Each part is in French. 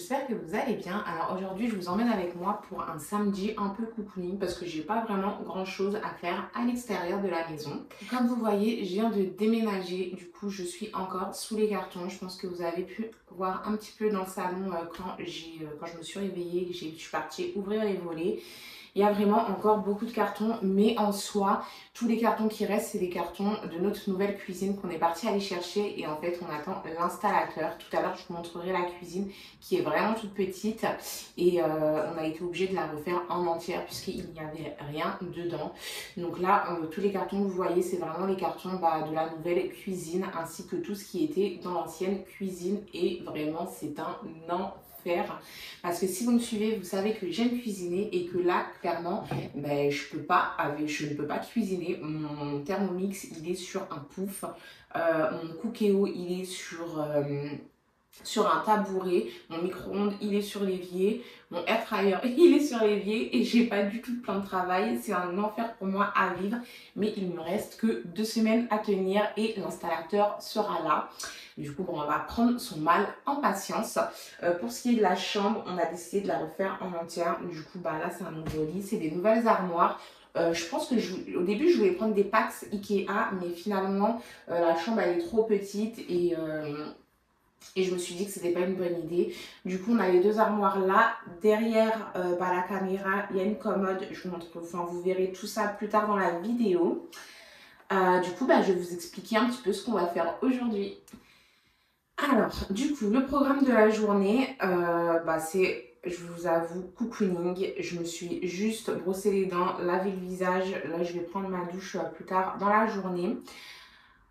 j'espère que vous allez bien. Alors aujourd'hui je vous emmène avec moi pour un samedi un peu cocooning parce que j'ai pas vraiment grand chose à faire à l'extérieur de la maison. Comme vous voyez, je viens de déménager, du coup je suis encore sous les cartons. Je pense que vous avez pu voir un petit peu dans le salon quand je me suis réveillée, je suis partie ouvrir les volets. Il y a vraiment encore beaucoup de cartons, mais en soi, tous les cartons qui restent, c'est des cartons de notre nouvelle cuisine qu'on est parti aller chercher et en fait, on attend l'installateur. Tout à l'heure, je vous montrerai la cuisine qui est vraiment toute petite et on a été obligé de la refaire en entière puisqu'il n'y avait rien dedans. Donc là, tous les cartons que vous voyez, c'est vraiment les cartons de la nouvelle cuisine ainsi que tout ce qui était dans l'ancienne cuisine et vraiment, c'est un enfer. Parce que si vous me suivez, vous savez que j'aime cuisiner et que là, clairement, je ne peux pas cuisiner. Mon Thermomix, il est sur un pouf. Mon Cookéo, il est sur un tabouret. Mon micro-ondes, il est sur l'évier. Mon air fryer, il est sur l'évier et j'ai pas du tout de plan de travail. C'est un enfer pour moi à vivre. Mais il me reste que 2 semaines à tenir et l'installateur sera là. Du coup, on va prendre son mal en patience. Pour ce qui est de la chambre, on a décidé de la refaire en entière. Du coup, là, c'est un nouveau lit. C'est des nouvelles armoires. Je pense que au début, je voulais prendre des packs Ikea, mais finalement, la chambre, elle est trop petite et je me suis dit que c'était pas une bonne idée. Du coup, on a les 2 armoires là. Derrière la caméra, il y a une commode. Je vous montre, enfin, vous verrez tout ça plus tard dans la vidéo. Du coup, je vais vous expliquer un petit peu ce qu'on va faire aujourd'hui. Alors, du coup, le programme de la journée, c'est, je vous avoue, cocooning. Je me suis juste brossé les dents, lavé le visage. Là, je vais prendre ma douche plus tard dans la journée.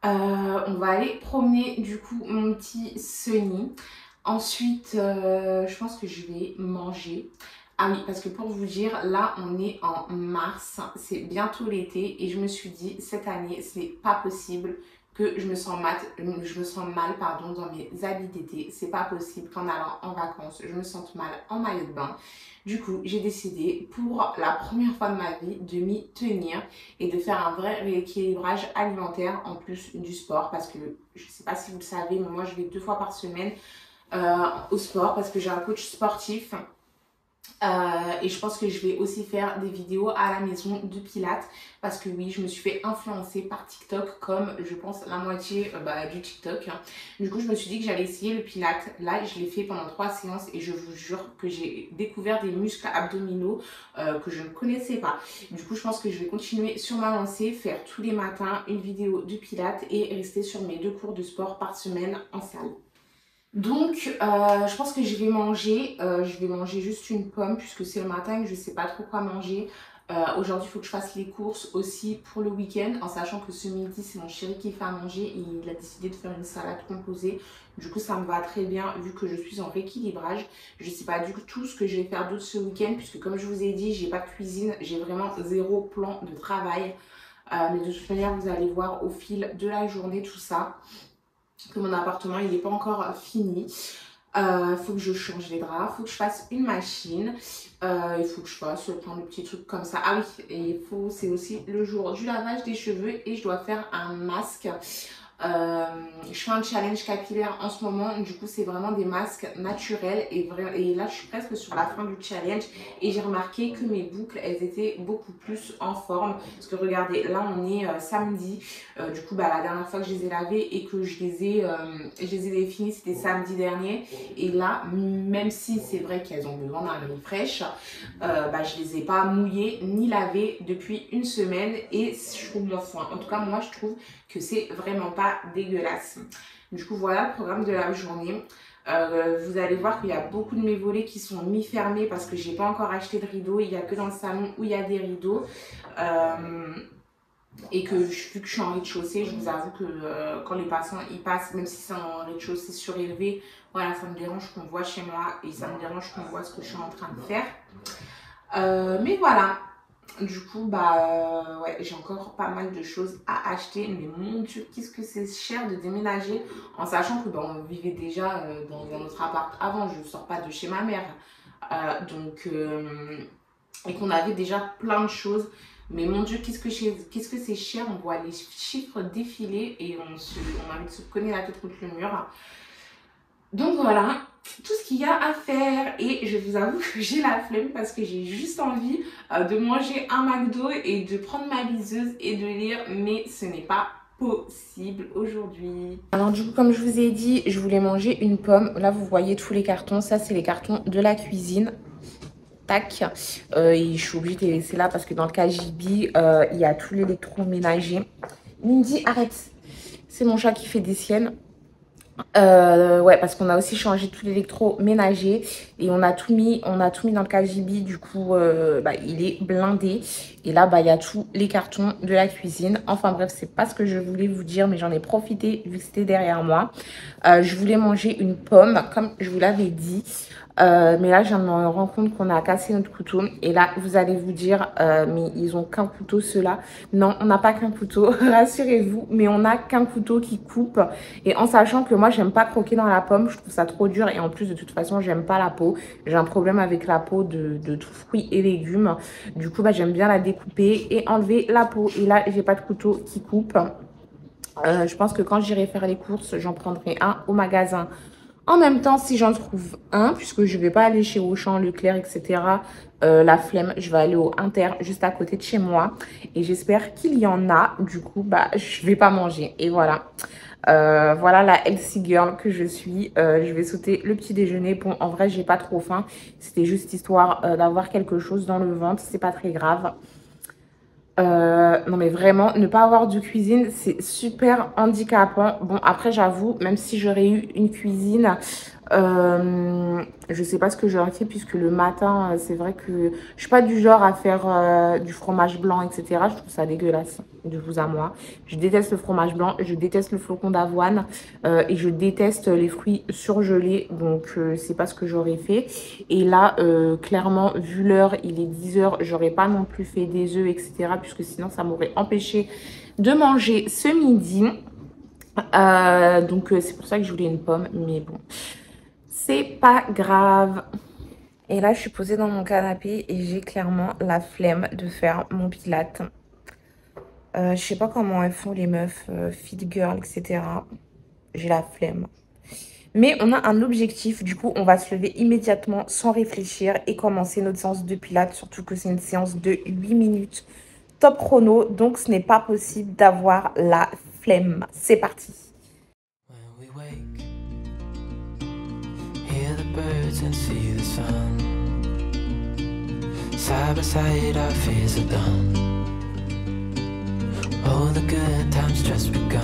On va aller promener, du coup, mon petit Sunny. Ensuite, je pense que je vais manger. Ah oui, parce que pour vous dire, là, on est en mars. C'est bientôt l'été. Et je me suis dit, cette année, c'est pas possible que je me sens mal dans mes habits d'été. C'est pas possible qu'en allant en vacances, je me sente mal en maillot de bain. Du coup, j'ai décidé pour la première fois de ma vie de m'y tenir et de faire un vrai rééquilibrage alimentaire en plus du sport. Parce que je sais pas si vous le savez, mais moi je vais 2 fois par semaine au sport parce que j'ai un coach sportif. Et je pense que je vais aussi faire des vidéos à la maison de pilates parce que oui, je me suis fait influencer par TikTok comme je pense la moitié du TikTok. Du coup, je me suis dit que j'allais essayer le pilates. Là, je l'ai fait pendant 3 séances et je vous jure que j'ai découvert des muscles abdominaux que je ne connaissais pas. Du coup, je pense que je vais continuer sur ma lancée, faire tous les matins une vidéo de pilates et rester sur mes 2 cours de sport par semaine en salle. Donc, je pense que je vais manger juste une pomme puisque c'est le matin et je ne sais pas trop quoi manger. Aujourd'hui, il faut que je fasse les courses aussi pour le week-end en sachant que ce midi, c'est mon chéri qui fait à manger et il a décidé de faire une salade composée. Du coup, ça me va très bien vu que je suis en rééquilibrage. Je ne sais pas du tout ce que je vais faire d'autre ce week-end puisque comme je vous ai dit, j'ai pas de cuisine, j'ai vraiment 0 plan de travail. Mais de toute manière, vous allez voir au fil de la journée tout ça. Que mon appartement il n'est pas encore fini. Faut que je change les draps, faut que je fasse une machine, il faut que je fasse plein de petits trucs comme ça. Ah oui, et c'est aussi le jour du lavage des cheveux et je dois faire un masque. Je fais un challenge capillaire en ce moment, du coup c'est vraiment des masques naturels et là je suis presque sur la fin du challenge et j'ai remarqué que mes boucles elles étaient beaucoup plus en forme parce que regardez là on est samedi, du coup la dernière fois que je les ai lavées et que je les ai définies c'était samedi dernier et là même si c'est vrai qu'elles ont besoin d'un refresh, je les ai pas mouillées ni lavées depuis une semaine et je trouve en tout cas moi je trouve que c'est vraiment pas dégueulasse. Du coup voilà le programme de la journée. Vous allez voir qu'il y a beaucoup de mes volets qui sont mi-fermés parce que j'ai pas encore acheté de rideaux. Il n'y a que dans le salon où il y a des rideaux. Et que vu que je suis en rez-de-chaussée, je vous avoue que quand les passants y passent, même si c'est en rez-de-chaussée surélevé, voilà, ça me dérange qu'on voit chez moi et ça me dérange qu'on voit ce que je suis en train de faire. Mais voilà. Du coup, ouais, j'ai encore pas mal de choses à acheter. Mais mon Dieu, qu'est-ce que c'est cher de déménager en sachant que on vivait déjà dans un autre appart avant. Je ne sors pas de chez ma mère. Et qu'on avait déjà plein de choses. Mais mon Dieu, qu'est-ce que c'est cher. On voit les chiffres défiler et on a envie de se cogner la tête contre le mur. Donc voilà. tout ce qu'il y a à faire. Et je vous avoue que j'ai la flemme parce que j'ai juste envie de manger un McDo et de prendre ma liseuse et de lire. Mais ce n'est pas possible aujourd'hui. Alors du coup, comme je vous ai dit, je voulais manger une pomme. Là, vous voyez tous les cartons. Ça, c'est les cartons de la cuisine. Tac. Et je suis obligée de les laisser là parce que dans le KGB, il y a tout l'électroménager. Mindy, arrête. C'est mon chat qui fait des siennes. Ouais, parce qu'on a aussi changé tout l'électroménager et on a tout mis dans le KGB. Du coup, il est blindé. Et là, il y a tous les cartons de la cuisine. Enfin bref, c'est pas ce que je voulais vous dire, mais j'en ai profité vu que c'était derrière moi. Je voulais manger une pomme, comme je vous l'avais dit. Mais là, je viens de me rendre compte qu'on a cassé notre couteau. Et là, vous allez vous dire, mais ils ont qu'un couteau, ceux-là. Non, on n'a pas qu'un couteau, rassurez-vous. Mais on n'a qu'un couteau qui coupe. Et en sachant que moi, j'aime pas croquer dans la pomme. Je trouve ça trop dur. Et en plus, de toute façon, j'aime pas la peau. J'ai un problème avec la peau de tout fruits et légumes. Du coup, j'aime bien la découper et enlever la peau. Et là, j'ai pas de couteau qui coupe. Je pense que quand j'irai faire les courses, j'en prendrai un au magasin. En même temps, si j'en trouve un, puisque je ne vais pas aller chez Auchan, Leclerc, etc., la flemme, je vais aller au Inter, juste à côté de chez moi. Et j'espère qu'il y en a. Du coup, je ne vais pas manger. Et voilà. Voilà la healthy girl que je suis. Je vais sauter le petit déjeuner. Bon, en vrai, j'ai pas trop faim. C'était juste histoire d'avoir quelque chose dans le ventre. C'est pas très grave. Non mais vraiment, ne pas avoir de cuisine, c'est super handicapant. Bon, après, j'avoue, même si j'aurais eu une cuisine, je sais pas ce que j'aurais fait puisque le matin, c'est vrai que je suis pas du genre à faire du fromage blanc, etc. Je trouve ça dégueulasse, de vous à moi. Je déteste le fromage blanc, je déteste le flocon d'avoine et je déteste les fruits surgelés. Donc, c'est pas ce que j'aurais fait. Et là, clairement, vu l'heure, il est 10 h, j'aurais pas non plus fait des œufs, etc. Puisque sinon, ça m'aurait empêché de manger ce midi. Donc, c'est pour ça que je voulais une pomme. Mais bon, c'est pas grave. Et là, je suis posée dans mon canapé et j'ai clairement la flemme de faire mon pilate. Je sais pas comment elles font les meufs, fit girl, etc. J'ai la flemme. Mais on a un objectif, du coup, on va se lever immédiatement sans réfléchir et commencer notre séance de pilates, surtout que c'est une séance de 8 minutes top chrono, donc ce n'est pas possible d'avoir la flemme. C'est parti. Side by side, our fears are done. All the good times just begun.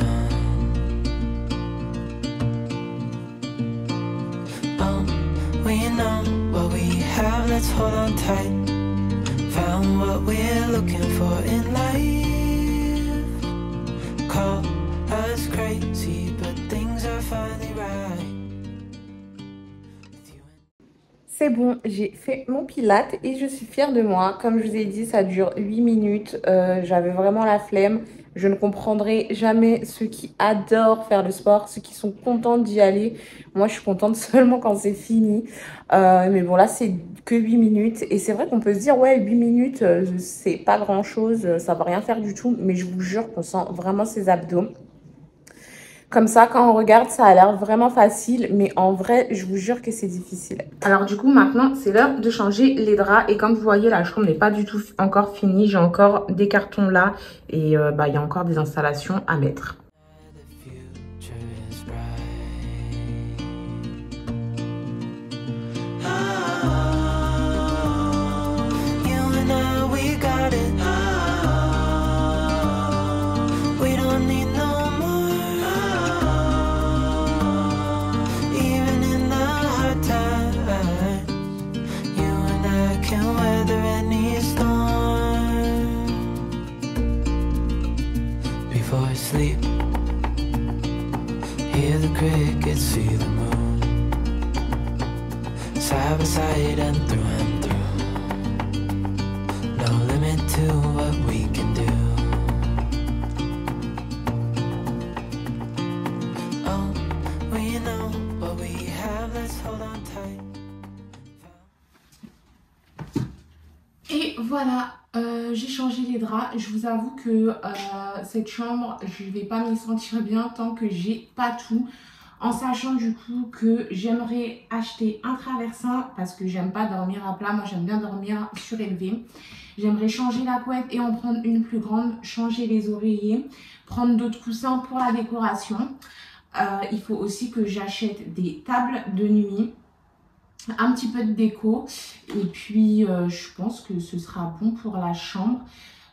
We know what we have, let's hold on tight. Found what we're looking for in life. Call us crazy, but things are finally right. C'est bon, j'ai fait mon pilate et je suis fière de moi. Comme je vous ai dit, ça dure 8 minutes. J'avais vraiment la flemme. Je ne comprendrai jamais ceux qui adorent faire le sport, ceux qui sont contents d'y aller. Moi, je suis contente seulement quand c'est fini. Mais bon, là, c'est que 8 minutes. Et c'est vrai qu'on peut se dire, ouais, 8 minutes, c'est pas grand-chose, ça va rien faire du tout. Mais je vous jure qu'on sent vraiment ses abdos. Comme ça, quand on regarde, ça a l'air vraiment facile, mais en vrai, je vous jure que c'est difficile. Alors du coup, maintenant, c'est l'heure de changer les draps. Et comme vous voyez, la chambre n'est pas du tout encore finie. J'ai encore des cartons là et il y a encore des installations à mettre. Sleep, hear the crickets, see the moon, side by side and through, no limit to what we can do. Oh, we know what we have, let's hold on tight. Et voilà, j'ai changé les draps. Je vous avoue que cette chambre, je ne vais pas m'y sentir bien tant que j'ai pas tout. En sachant du coup que j'aimerais acheter un traversin parce que j'aime pas dormir à plat. Moi, j'aime bien dormir surélevé. J'aimerais changer la couette et en prendre une plus grande, changer les oreillers, prendre d'autres coussins pour la décoration. Il faut aussi que j'achète des tables de nuit, un petit peu de déco et puis je pense que ce sera bon pour la chambre.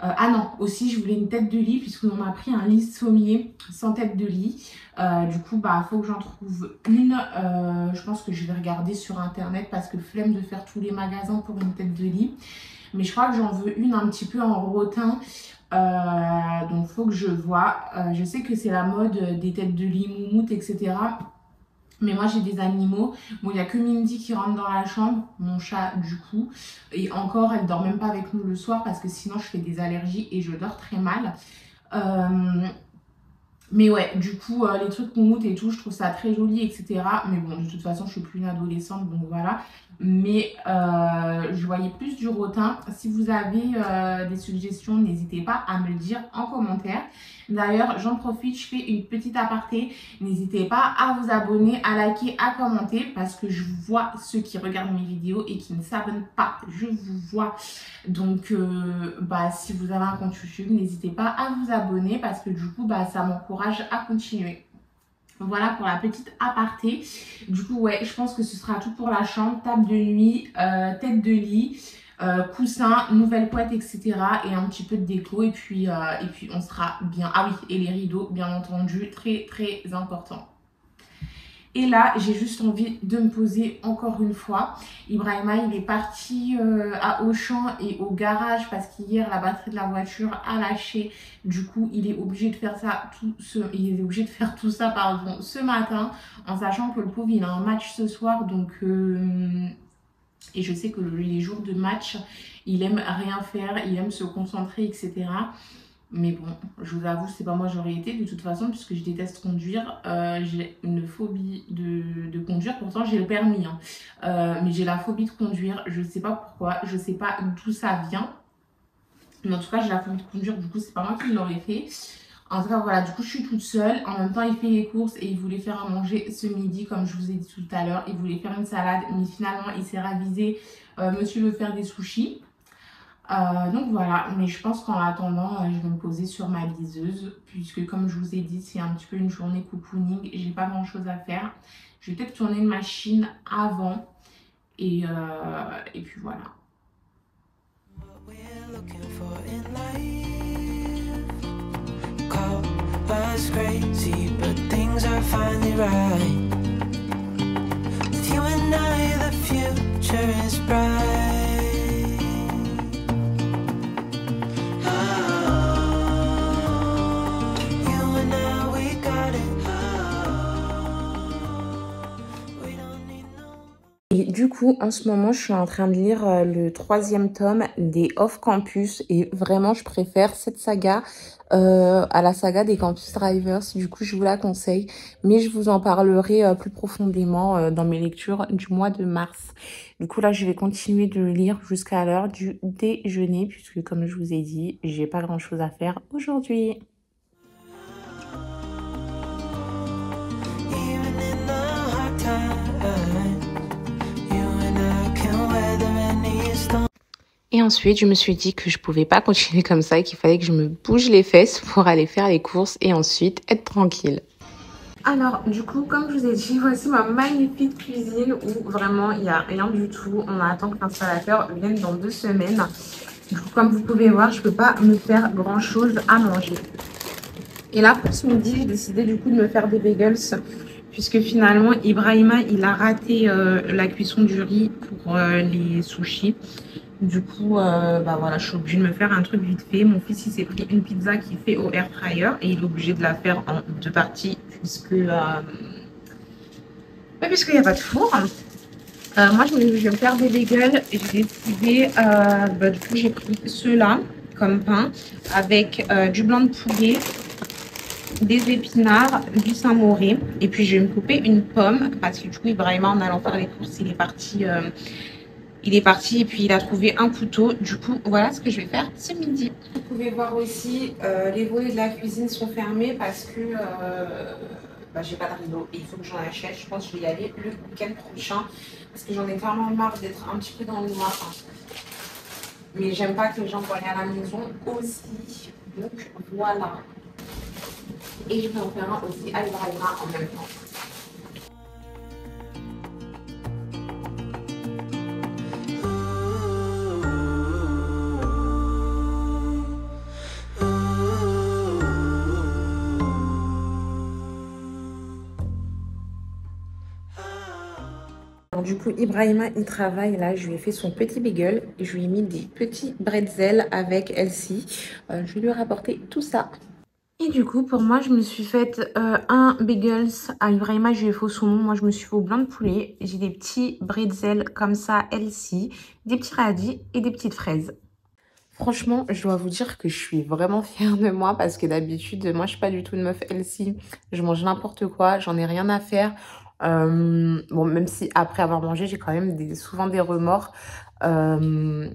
Ah non, aussi je voulais une tête de lit puisqu'on m'a pris un lit sommier sans tête de lit. Du coup, bah faut que j'en trouve une. Je pense que je vais regarder sur internet parce que flemme de faire tous les magasins pour une tête de lit. Mais je crois que j'en veux une un petit peu en rotin. Donc faut que je vois. Je sais que c'est la mode des têtes de lit moumoute, etc. Mais moi j'ai des animaux. Bon, il n'y a que Mindy qui rentre dans la chambre, mon chat du coup. Et encore, elle dort même pas avec nous le soir parce que sinon je fais des allergies et je dors très mal. Mais ouais, du coup, les trucs moumoutes et tout, je trouve ça très joli, etc. Mais bon, de toute façon, je suis plus une adolescente, donc voilà. Mais je voyais plus du rotin. Si vous avez des suggestions, n'hésitez pas à me le dire en commentaire. D'ailleurs, j'en profite, je fais une petite aparté. N'hésitez pas à vous abonner, à liker, à commenter parce que je vois ceux qui regardent mes vidéos et qui ne s'abonnent pas. Je vous vois. Donc, bah, si vous avez un compte YouTube, n'hésitez pas à vous abonner parce que du coup, bah, ça m'encourage à continuer. Voilà pour la petite aparté. Du coup, ouais, je pense que ce sera tout pour la chambre. Table de nuit, tête de lit, coussin, nouvelle couette, etc. Et un petit peu de déco. Et puis on sera bien. Ah oui, et les rideaux, bien entendu, très très important. Et là, j'ai juste envie de me poser encore une fois. Ibrahima, il est parti à Auchan et au garage parce qu'hier, la batterie de la voiture a lâché. Du coup, il est obligé de faire ça ce matin, en sachant que le pauvre, il a un match ce soir. Donc, et je sais que les jours de match, il aime rien faire, il aime se concentrer, etc. Mais bon, je vous avoue, c'est pas moi j'aurais été de toute façon, puisque je déteste conduire. J'ai une phobie de conduire, pourtant j'ai le permis. Mais j'ai la phobie de conduire, je sais pas pourquoi, je sais pas d'où ça vient. Mais en tout cas, j'ai la phobie de conduire, du coup, c'est pas moi qui l'aurais fait. En tout cas, voilà, du coup, je suis toute seule. En même temps, il fait les courses et il voulait faire à manger ce midi, comme je vous ai dit tout à l'heure. Il voulait faire une salade, mais finalement, il s'est ravisé. Monsieur veut faire des sushis. Donc voilà, mais je pense qu'en attendant, je vais me poser sur ma liseuse puisque comme je vous ai dit, c'est un petit peu une journée cocooning, j'ai pas grand chose à faire. Je vais peut-être tourner une machine avant et puis voilà. Et du coup, en ce moment, je suis en train de lire le 3e tome des Off Campus. Et vraiment, je préfère cette saga à la saga des Campus Drivers. Du coup, je vous la conseille. Mais je vous en parlerai plus profondément dans mes lectures du mois de mars. Du coup, là, je vais continuer de lire jusqu'à l'heure du déjeuner. Puisque, comme je vous ai dit, j'ai pas grand-chose à faire aujourd'hui. Et ensuite, je me suis dit que je pouvais pas continuer comme ça et qu'il fallait que je me bouge les fesses pour aller faire les courses et ensuite être tranquille. Alors, du coup, comme je vous ai dit, voici ma magnifique cuisine où vraiment il n'y a rien du tout. On attend que l'installateur vienne dans 2 semaines. Du coup, comme vous pouvez voir, je peux pas me faire grand chose à manger. Et là, pour ce midi, j'ai décidé du coup de me faire des bagels puisque finalement, Ibrahima, il a raté la cuisson du riz pour les sushis. Du coup, bah voilà, je suis obligée de me faire un truc vite fait. Mon fils, il s'est pris une pizza qu'il fait au air fryer et il est obligé de la faire en 2 parties puisqu'il n'y a pas de four. Moi, je vais me faire des bagels et j'ai décidé, du coup, j'ai pris ceux-là comme pain avec du blanc de poulet, des épinards, du Saint-Mauré et puis je vais me couper une pomme parce que du coup, Ibrahima, en allant faire les courses, il est parti et puis il a trouvé un couteau. Du coup, voilà ce que je vais faire ce midi. Vous pouvez voir aussi, les volets de la cuisine sont fermés parce que bah, j'ai pas de rideau et il faut que j'en achète. Je pense que je vais y aller le week-end prochain parce que j'en ai vraiment marre d'être un petit peu dans le noir. Mais j'aime pas que les gens voient à la maison aussi. Donc voilà. Et je vais en faire un aussi à Ibrahima en même temps. Alors, du coup, Ibrahima, il travaille là. Je lui ai fait son petit bagel. Je lui ai mis des petits bretzels avec Elsie. Je vais lui rapporter tout ça. Et du coup, pour moi, je me suis fait un bagels à Ibrahima. Je lui ai fait au saumon. Moi, je me suis fait au blanc de poulet. J'ai des petits bretzels comme ça, Elsie, des petits radis et des petites fraises. Franchement, je dois vous dire que je suis vraiment fière de moi parce que d'habitude, moi, je suis pas du tout une meuf healthy. Je mange n'importe quoi, j'en ai rien à faire. Bon, même si après avoir mangé, j'ai quand même souvent des remords. Euh,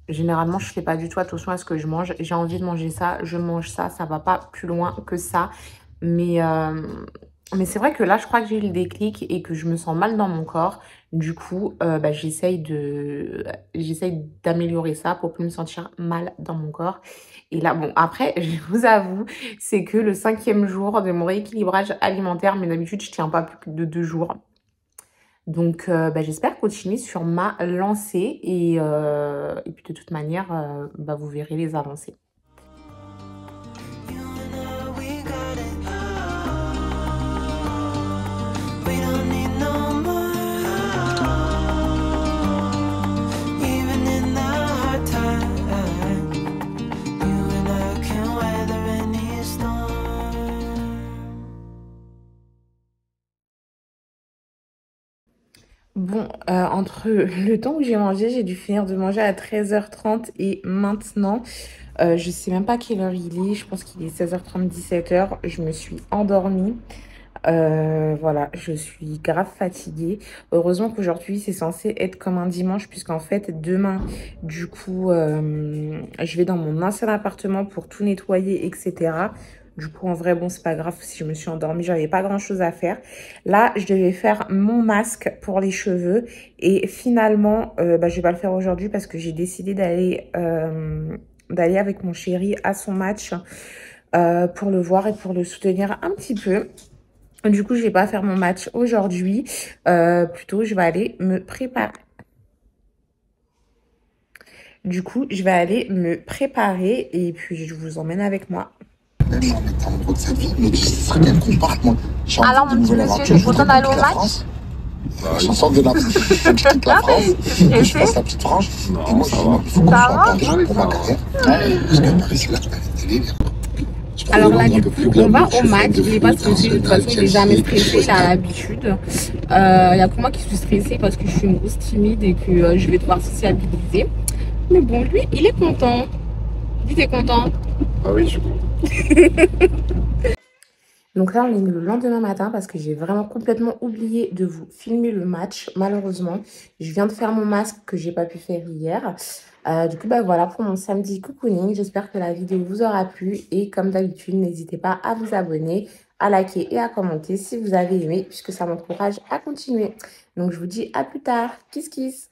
Généralement, je fais pas du tout attention à ce que je mange. J'ai envie de manger ça, je mange ça. Ça va pas plus loin que ça. Mais, euh, mais c'est vrai que là, je crois que j'ai eu le déclic et que je me sens mal dans mon corps. Du coup, bah, j'essaye d'améliorer ça pour plus me sentir mal dans mon corps. Et là, bon, après, je vous avoue, c'est que le 5e jour de mon rééquilibrage alimentaire, mais d'habitude, je tiens pas plus que de 2 jours. Donc, bah, j'espère continuer sur ma lancée et puis de toute manière, bah, vous verrez les avancées. Bon, entre le temps où j'ai mangé, j'ai dû finir de manger à 13h30 et maintenant, je sais même pas quelle heure il est. Je pense qu'il est 16h30, 17h. Je me suis endormie. Voilà, je suis grave fatiguée. Heureusement qu'aujourd'hui, c'est censé être comme un dimanche puisqu'en fait, demain, du coup, je vais dans mon ancien appartement pour tout nettoyer, etc. Du coup, en vrai, bon, c'est pas grave si je me suis endormie, j'avais pas grand-chose à faire. Là, je devais faire mon masque pour les cheveux et finalement, bah, je vais pas le faire aujourd'hui parce que j'ai décidé d'aller avec mon chéri à son match pour le voir et pour le soutenir un petit peu. Du coup, je vais pas faire mon match aujourd'hui. Plutôt, je vais aller me préparer. Du coup, je vais aller me préparer et puis je vous emmène avec moi. Alors, mon petit monsieur, t'es content d'aller au match? La chanson de la je quitte la France, et je passe la petite frange, et moi je dis il faut que je sois à Paris pour ma carrière. Parce que Paris c'est la télé. Alors là, du coup, on va au match. Il n'est pas stressé, de toute façon, il n'est jamais stressé, il a l'habitude. Il n'y a que moi qui suis stressée parce que je suis une grosse timide et que je vais devoir sociabiliser. Mais bon, lui, il est content. Dis, t'es content? Ah oui, je suis content. Donc là, on est le lendemain matin parce que j'ai vraiment complètement oublié de vous filmer le match, malheureusement. Je viens de faire mon masque que j'ai pas pu faire hier. Du coup, bah voilà pour mon samedi cocooning. J'espère que la vidéo vous aura plu. Et comme d'habitude, n'hésitez pas à vous abonner, à liker et à commenter si vous avez aimé, puisque ça m'encourage à continuer. Donc, je vous dis à plus tard. Kiss, kiss.